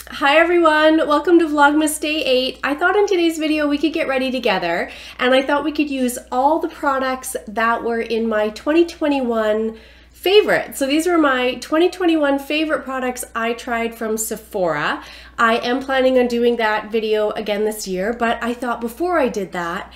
Hi everyone, welcome to Vlogmas Day 8. I thought in today's video we could get ready together, and I thought we could use all the products that were in my 2021 favorites. So these were my 2021 favorite products I tried from Sephora. I am planning on doing that video again this year, but I thought before I did that,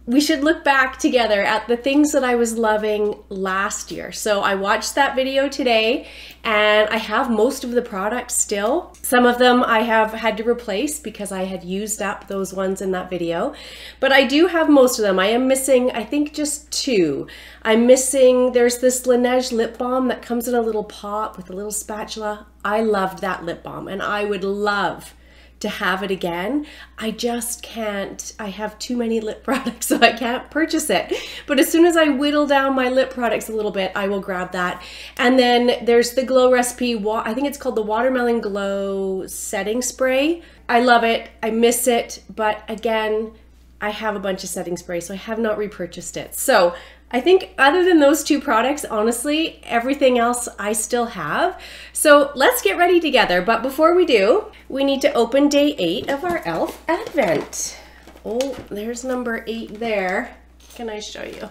we should look back together at the things that I was loving last year. So I watched that video today and I have most of the products still. Some of them I have had to replace because I had used up those ones in that video. But I do have most of them. I am missing, I think, just two. I'm missing, there's this Laneige lip balm that comes in a little pot with a little spatula. I loved that lip balm and I would love to have it again. I just can't. I have too many lip products, so I can't purchase it. But as soon as I whittle down my lip products a little bit, I will grab that. And then there's the Glow Recipe, I think it's called the Watermelon Glow Setting Spray. I love it. I miss it. But again, I have a bunch of setting spray, so I have not repurchased it. So I think other than those two products, honestly, everything else I still have. So let's get ready together. But before we do, we need to open day 8 of our e.l.f. Advent. Oh, there's number 8 there. Can I show you?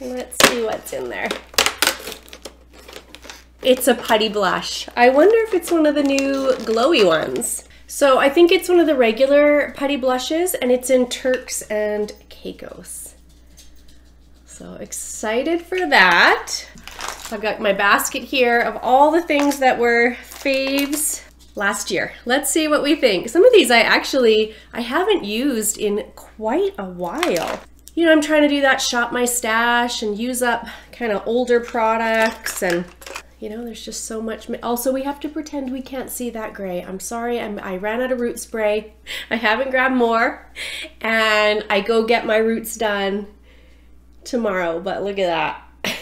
Let's see what's in there. It's a putty blush. I wonder if it's one of the new glowy ones. So I think it's one of the regular putty blushes, and it's in Turks and Caicos. So excited for that. I've got my basket here of all the things that were faves last year. Let's see what we think. Some of these I haven't used in quite a while. You know, I'm trying to do that shop my stash and use up kind of older products, and you know, there's just so much. Also, we have to pretend we can't see that gray. I'm sorry, I ran out of root spray. I haven't grabbed more, and I go get my roots done tomorrow, but look at that.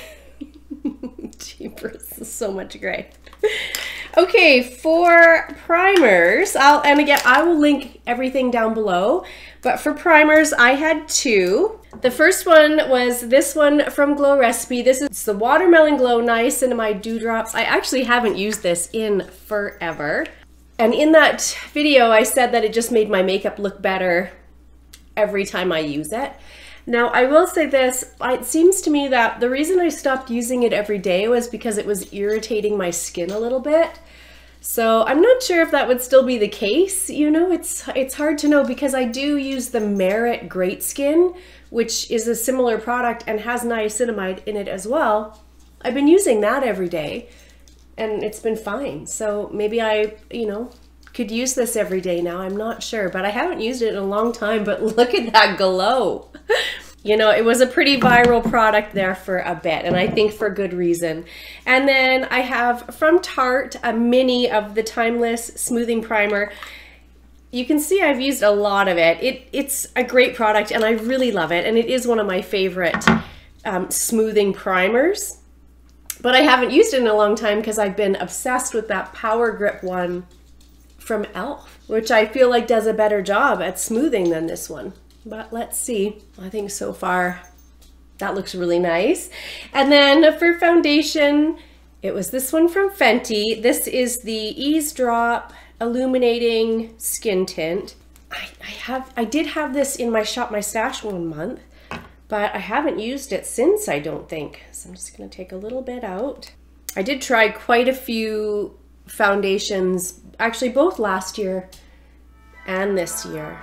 Jeepers, this is so much gray. Okay, for primers, and again, I will link everything down below, but for primers, I had two. The first one was this one from Glow Recipe. This is the Watermelon Glow Niacinamide Dewdrops. I actually haven't used this in forever. And in that video, I said that it just made my makeup look better every time I use it. Now, I will say this, it seems to me that the reason I stopped using it every day was because it was irritating my skin a little bit. So I'm not sure if that would still be the case. You know, it's hard to know because I do use the Merit Great Skin, which is a similar product and has niacinamide in it as well. I've been using that every day and it's been fine. So maybe I, you know, could use this every day now. I'm not sure, but I haven't used it in a long time, but look at that glow. You know, it was a pretty viral product there for a bit, and I think for good reason. And then I have from Tarte a mini of the Timeless Smoothing Primer. You can see I've used a lot of it. It's a great product and I really love it, and it is one of my favorite smoothing primers. But I haven't used it in a long time because I've been obsessed with that Power Grip one from e.l.f., which I feel like does a better job at smoothing than this one. But let's see. I think so far that looks really nice. And then for foundation, it was this one from Fenty. This is the Eaze Drop Illuminating Skin Tint. I did have this in my Shop My Stash one month, but I haven't used it since, I don't think. So I'm just gonna take a little bit out. I did try quite a few foundations, actually both last year and this year.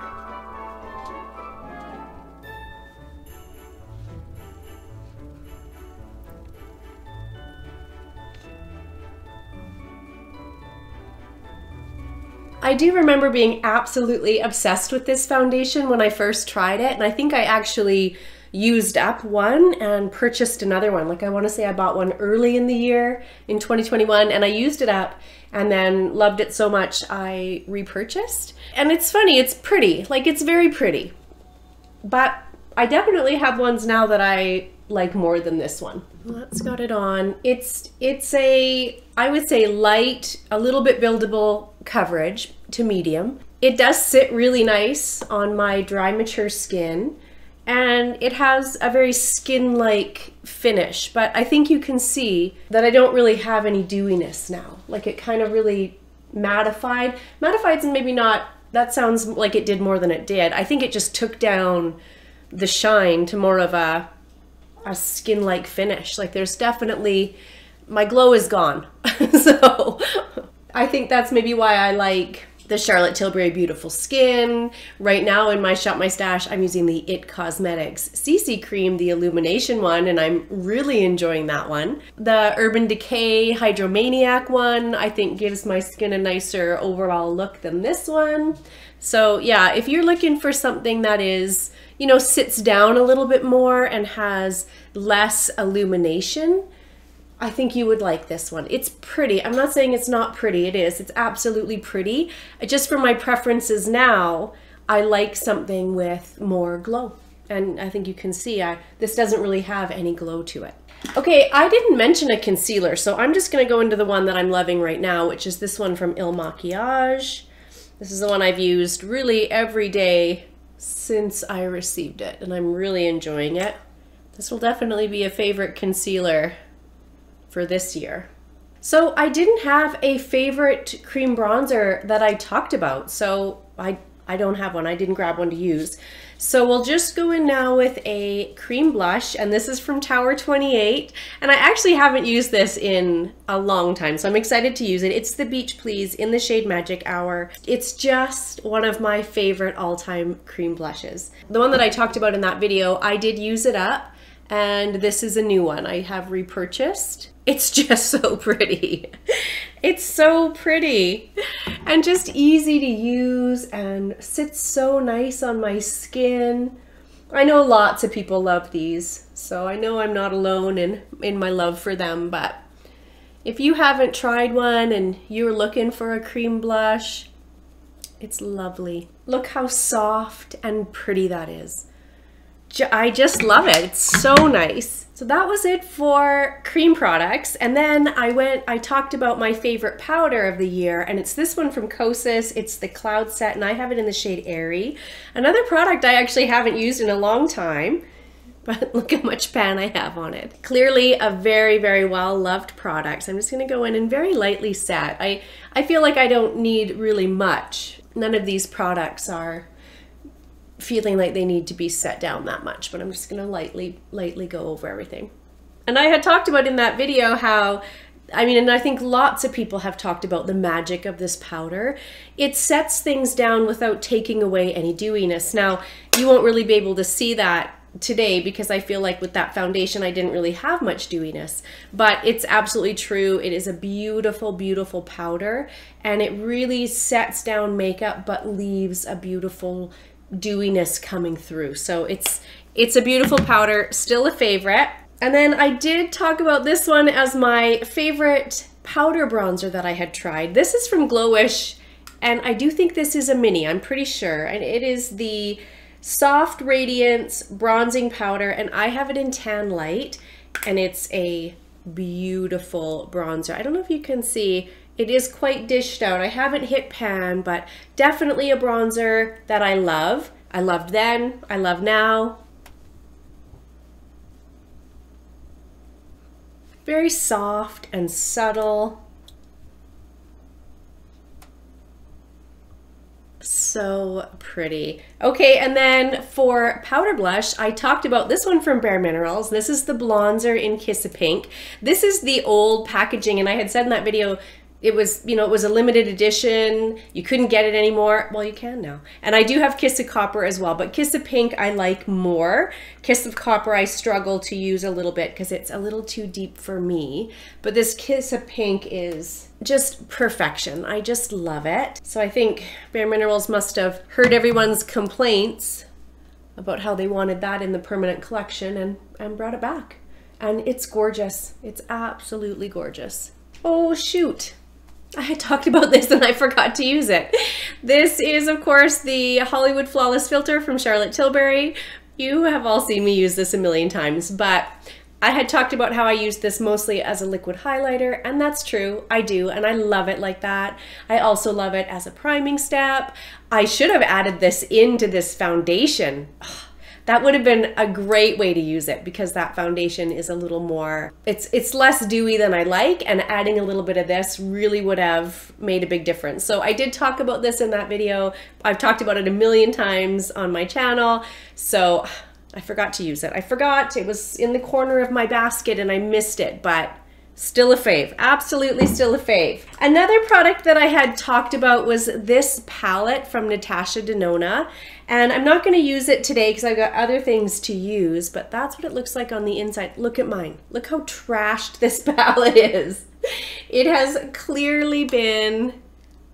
I do remember being absolutely obsessed with this foundation when I first tried it, and I think I actually used up one and purchased another one. Like, I want to say I bought one early in the year in 2021 and I used it up and then loved it so much I repurchased. And it's funny, it's pretty, like it's very pretty, but I definitely have ones now that I like more than this one. Let's got it on. It's a, I would say light, a little bit buildable coverage to medium. It does sit really nice on my dry, mature skin. and it has a very skin-like finish, but I think you can see that I don't really have any dewiness now. Like it kind of really mattified. Mattified's maybe not, that sounds like it did more than it did. I think it just took down the shine to more of a skin-like finish. Like there's definitely, my glow is gone. So I think that's maybe why I like the Charlotte Tilbury Beautiful Skin. Right now in my Shop My Stash, I'm using the IT Cosmetics CC Cream, the Illumination one, and I'm really enjoying that one. The Urban Decay Hydromaniac one, I think gives my skin a nicer overall look than this one. So yeah, if you're looking for something that is, you know, sits down a little bit more and has less illumination, I think you would like this one. It's pretty. I'm not saying it's not pretty. It is. It's absolutely pretty. Just for my preferences now, I like something with more glow. And I think you can see this doesn't really have any glow to it. Okay, I didn't mention a concealer, so I'm just going to go into the one that I'm loving right now, which is this one from Il Makiage. This is the one I've used really every day since I received it, and I'm really enjoying it. This will definitely be a favorite concealer for this year. So I didn't have a favorite cream bronzer that I talked about, so I don't have one. I didn't grab one to use. So we'll just go in now with a cream blush, and this is from Tower 28, and I actually haven't used this in a long time, so I'm excited to use it. It's the Beach Please in the shade Magic Hour. It's just one of my favorite all-time cream blushes. The one that I talked about in that video, I did use it up, and this is a new one I have repurchased. It's just so pretty. It's so pretty and just easy to use and sits so nice on my skin. I know lots of people love these, so I know I'm not alone in my love for them, but if you haven't tried one and you're looking for a cream blush, it's lovely. Look how soft and pretty that is. I just love it. It's so nice. So that was it for cream products. And then I talked about my favorite powder of the year, and it's this one from Kosas. It's the Cloud Set, and I have it in the shade Airy. Another product I actually haven't used in a long time, but look how much pan I have on it. Clearly a very, very well-loved product. So I'm just gonna go in and very lightly set. I feel like I don't need really much. None of these products are feeling like they need to be set down that much, but I'm just gonna lightly go over everything. And I had talked about in that video how, I mean, and I think lots of people have talked about the magic of this powder. It sets things down without taking away any dewiness. Now, you won't really be able to see that today because I feel like with that foundation I didn't really have much dewiness, but it's absolutely true. It is a beautiful, beautiful powder, and it really sets down makeup but leaves a beautiful dewiness coming through. So it's a beautiful powder, still a favorite. And then I did talk about this one as my favorite powder bronzer that I had tried. This is from GloWish, and I do think this is a mini, I'm pretty sure, and it is the Soft Radiance Bronzing Powder, and I have it in Tan Light, and it's a beautiful bronzer. I don't know if you can see, it is quite dished out. I haven't hit pan, but definitely a bronzer that I love. I loved then, I love now. Very soft and subtle. So pretty. Okay, and then for powder blush, I talked about this one from Bare Minerals. This is the Blonzer in Kiss of Pink. This is the old packaging, and I had said in that video, it was, you know, it was a limited edition. You couldn't get it anymore. Well, you can now. And I do have Kiss of Copper as well, but Kiss of Pink I like more. Kiss of Copper I struggle to use a little bit because it's a little too deep for me. But this Kiss of Pink is just perfection. I just love it. So I think Bare Minerals must have heard everyone's complaints about how they wanted that in the permanent collection and brought it back. And it's gorgeous. It's absolutely gorgeous. Oh, shoot. I had talked about this and I forgot to use it. This is, of course, the Hollywood Flawless Filter from Charlotte Tilbury. You have all seen me use this a million times, but I had talked about how I use this mostly as a liquid highlighter, and that's true. I do, and I love it like that. I also love it as a priming step. I should have added this into this foundation. that would have been a great way to use it, because that foundation is a little more, it's less dewy than I like, and adding a little bit of this really would have made a big difference. So I did talk about this in that video. I've talked about it a million times on my channel. So I forgot to use it. I forgot, it was in the corner of my basket and I missed it, but still a fave, absolutely still a fave. Another product that I had talked about was this palette from Natasha Denona, and I'm not gonna use it today because I've got other things to use, but that's what it looks like on the inside. Look at mine. Look how trashed this palette is. It has clearly been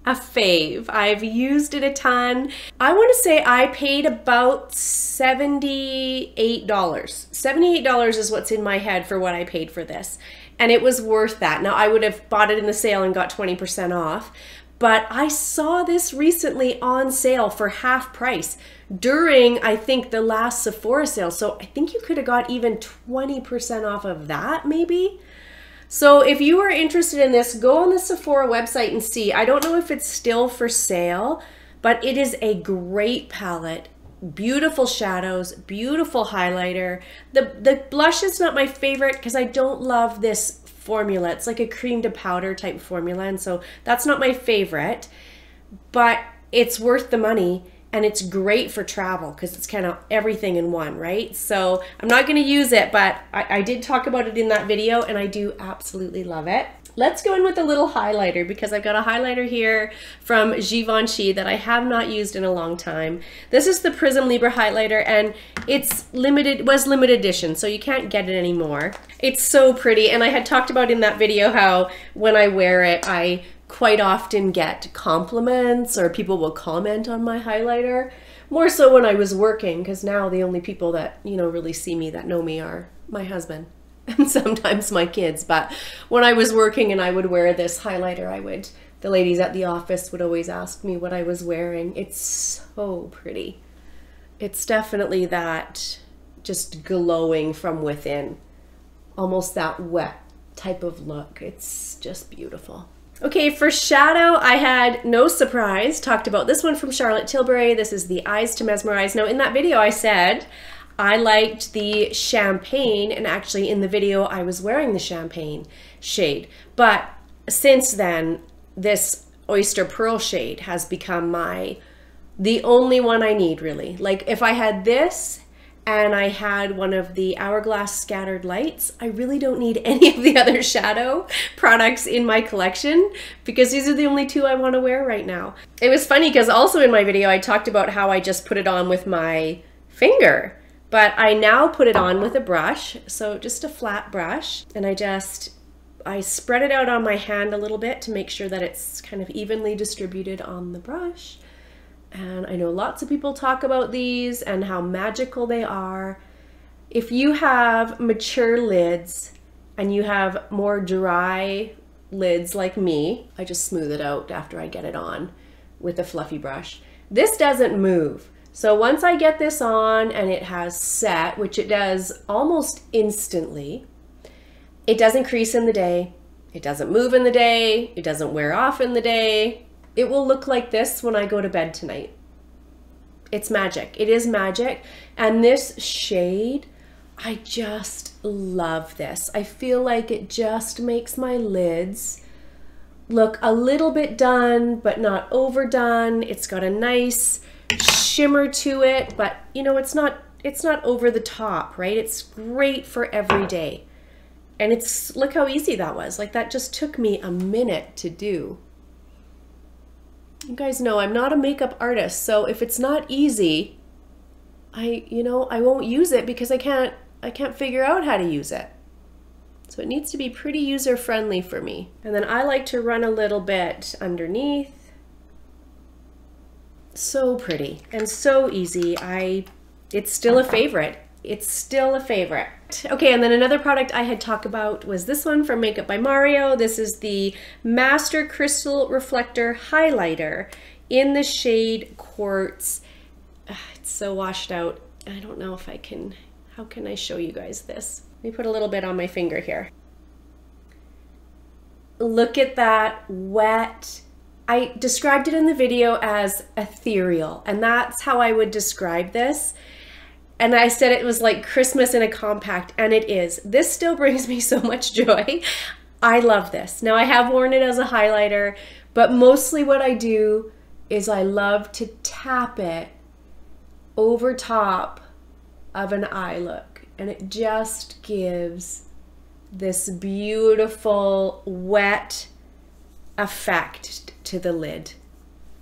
a fave. I've used it a ton. I want to say I paid about $78. $78 is what's in my head for what I paid for this. And it was worth that. Now I would have bought it in the sale and got 20% off, but I saw this recently on sale for half price during, I think, the last Sephora sale. So I think you could have got even 20% off of that maybe. So if you are interested in this, go on the Sephora website and see. I don't know if it's still for sale, but it is a great palette. Beautiful shadows, beautiful highlighter. The blush is not my favorite because I don't love this formula. It's like a cream to powder type formula, and so that's not my favorite, but it's worth the money. And it's great for travel because it's kind of everything in one, right? So I'm not going to use it, but I did talk about it in that video and I do absolutely love it. Let's go in with a little highlighter because I've got a highlighter here from Givenchy that I have not used in a long time. This is the Prism Libre highlighter, and it's limited, was limited edition, so you can't get it anymore. It's so pretty, and I had talked about in that video how when I wear it, I quite often get compliments or people will comment on my highlighter, more so when I was working, because now the only people that, you know, really see me, that know me, are my husband and sometimes my kids. But when I was working and I would wear this highlighter, the ladies at the office would always ask me what I was wearing. It's so pretty. It's definitely that just glowing from within, almost that wet type of look. It's just beautiful. Okay, for shadow, I had no surprise, talked about this one from Charlotte Tilbury. This is the Eyes to Mesmerize. Now in that video I said I liked the champagne, and actually in the video I was wearing the champagne shade. But since then, this Oyster Pearl shade has become the only one I need, really. Like if I had this and I had one of the Hourglass Scattered Lights, I really don't need any of the other shadow products in my collection because these are the only two I want to wear right now. It was funny because also in my video I talked about how I just put it on with my finger, but I now put it on with a brush, so just a flat brush, and I spread it out on my hand a little bit to make sure that it's kind of evenly distributed on the brush. And I know lots of people talk about these and how magical they are. If you have mature lids and you have more dry lids like me, I just smooth it out after I get it on with a fluffy brush. This doesn't move. So once I get this on and it has set, which it does almost instantly, it doesn't crease in the day, it doesn't move in the day, it doesn't wear off in the day. It will look like this when I go to bed tonight. It's magic. It is magic. And this shade, I just love this. I feel like it just makes my lids look a little bit done, but not overdone. It's got a nice shimmer to it, but you know, it's not over the top, right? It's great for every day. And look how easy that was. Like that just took me a minute to do. You guys know I'm not a makeup artist, so if it's not easy, I won't use it because I can't figure out how to use it. So it needs to be pretty user-friendly for me. And then I like to run a little bit underneath. So pretty and so easy. It's still a favorite. It's still a favorite. Okay, and then another product I had talked about was this one from Makeup by Mario. This is the Master Crystal Reflector Highlighter in the shade Quartz. It's so washed out. I don't know if I can, how can I show you guys this? Let me put a little bit on my finger here. Look at that wet. I described it in the video as ethereal, and that's how I would describe this. And I said it was like Christmas in a compact, and it is. This still brings me so much joy. I love this. Now I have worn it as a highlighter, but mostly what I do is I love to tap it over top of an eye look, and it just gives this beautiful wet effect to the lid.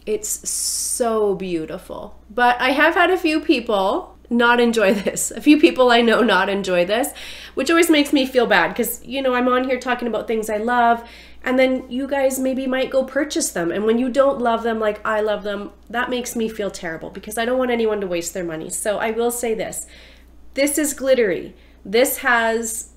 It's so beautiful. But I have had a few people not enjoy this. A few people I know not enjoy this, which always makes me feel bad because, you know, I'm on here talking about things I love, and then you guys maybe might go purchase them. And when you don't love them like I love them, that makes me feel terrible because I don't want anyone to waste their money. So I will say this. This is glittery. This has,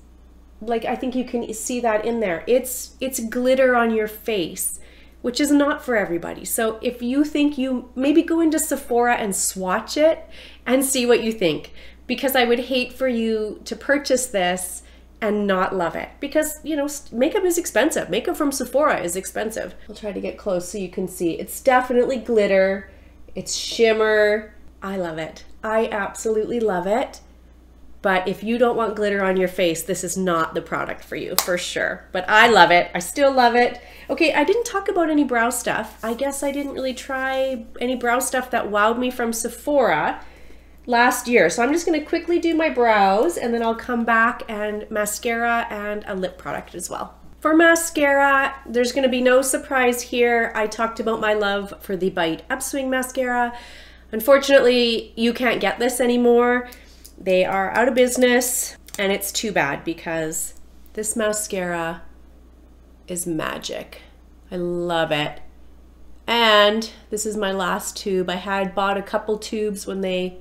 like, I think you can see that in there. It's glitter on your face, which is not for everybody. So if you think, you maybe go into Sephora and swatch it and see what you think, because I would hate for you to purchase this and not love it, because, you know, makeup is expensive. Makeup from Sephora is expensive. I'll try to get close so you can see. It's definitely glitter. It's shimmer. I love it. I absolutely love it. But if you don't want glitter on your face, this is not the product for you, for sure. But I love it. I still love it. Okay, I didn't talk about any brow stuff. I guess I didn't really try any brow stuff that wowed me from Sephora last year. So I'm just gonna quickly do my brows, and then I'll come back and mascara and a lip product as well. For mascara, there's gonna be no surprise here. I talked about my love for the Bite Upswing mascara. Unfortunately, you can't get this anymore. They are out of business, and it's too bad because this mascara is magic. I love it. And this is my last tube. I had bought a couple tubes when they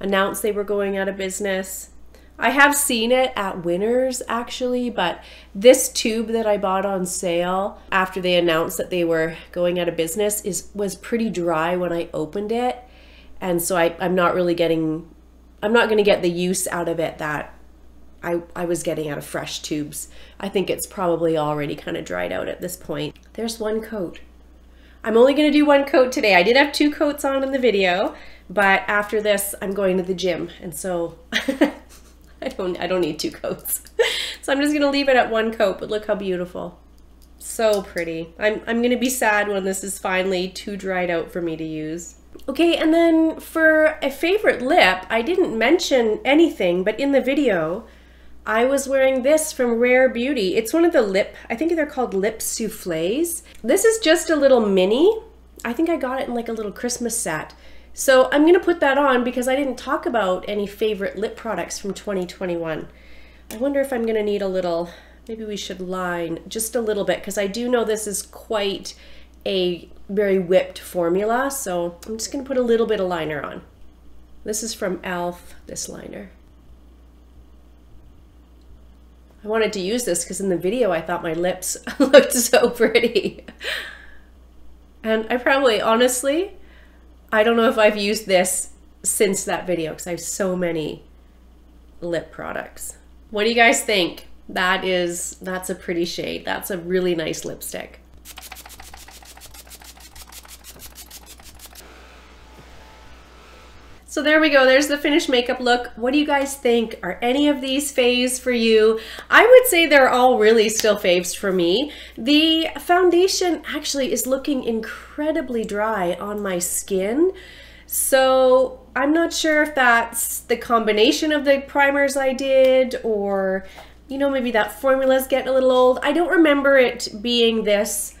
announced they were going out of business. I have seen it at Winners actually, but this tube that I bought on sale after they announced that they were going out of business was pretty dry when I opened it. And so I'm not going to get the use out of it that I was getting out of fresh tubes. I think it's probably already kind of dried out at this point. There's one coat. I'm only going to do one coat today. I did have 2 coats on in the video, but after this I'm going to the gym, and so I don't need 2 coats. So I'm just going to leave it at 1 coat, but look how beautiful. So pretty. I'm going to be sad when this is finally too dried out for me to use. Okay, and then for a favorite lip, I didn't mention anything, but in the video, I was wearing this from Rare Beauty. It's one of the lip, I think they're called lip soufflés. This is just a little mini. I think I got it in like a little Christmas set. So I'm gonna put that on because I didn't talk about any favorite lip products from 2021. I wonder if I'm gonna need a little, maybe we should line just a little bit, because I do know this is quite a very whipped formula, so I'm just gonna put a little bit of liner on. This is from e.l.f., this liner. I wanted to use this because in the video I thought my lips looked so pretty. And I probably, honestly, I don't know if I've used this since that video because I have so many lip products. What do you guys think? That's a pretty shade. That's a really nice lipstick. So there we go, there's the finished makeup look. What do you guys think? Are any of these faves for you? I would say they're all really still faves for me. The foundation actually is looking incredibly dry on my skin. So I'm not sure if that's the combination of the primers I did, or, you know, maybe that formula's getting a little old. I don't remember it being this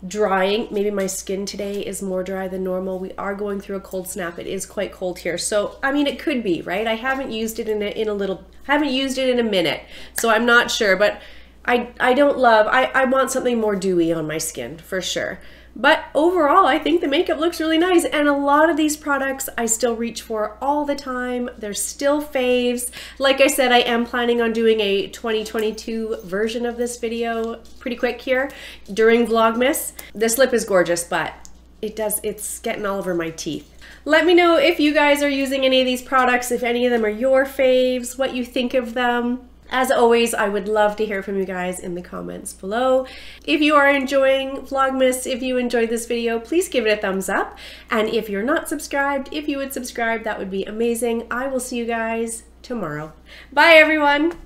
drying. Maybe my skin today is more dry than normal. We are going through a cold snap. It is quite cold here. So, I mean, it could be, right? I haven't used it haven't used it in a minute. So I'm not sure, but I don't love, I want something more dewy on my skin for sure. But overall, I think the makeup looks really nice, and a lot of these products I still reach for all the time. They're still faves. Like I said, I am planning on doing a 2022 version of this video pretty quick here during Vlogmas. This lip is gorgeous, but it's getting all over my teeth. Let me know if you guys are using any of these products, if any of them are your faves, what you think of them. As always, I would love to hear from you guys in the comments below. If you are enjoying Vlogmas, if you enjoyed this video, please give it a thumbs up. And if you're not subscribed, if you would subscribe, that would be amazing. I will see you guys tomorrow. Bye, everyone.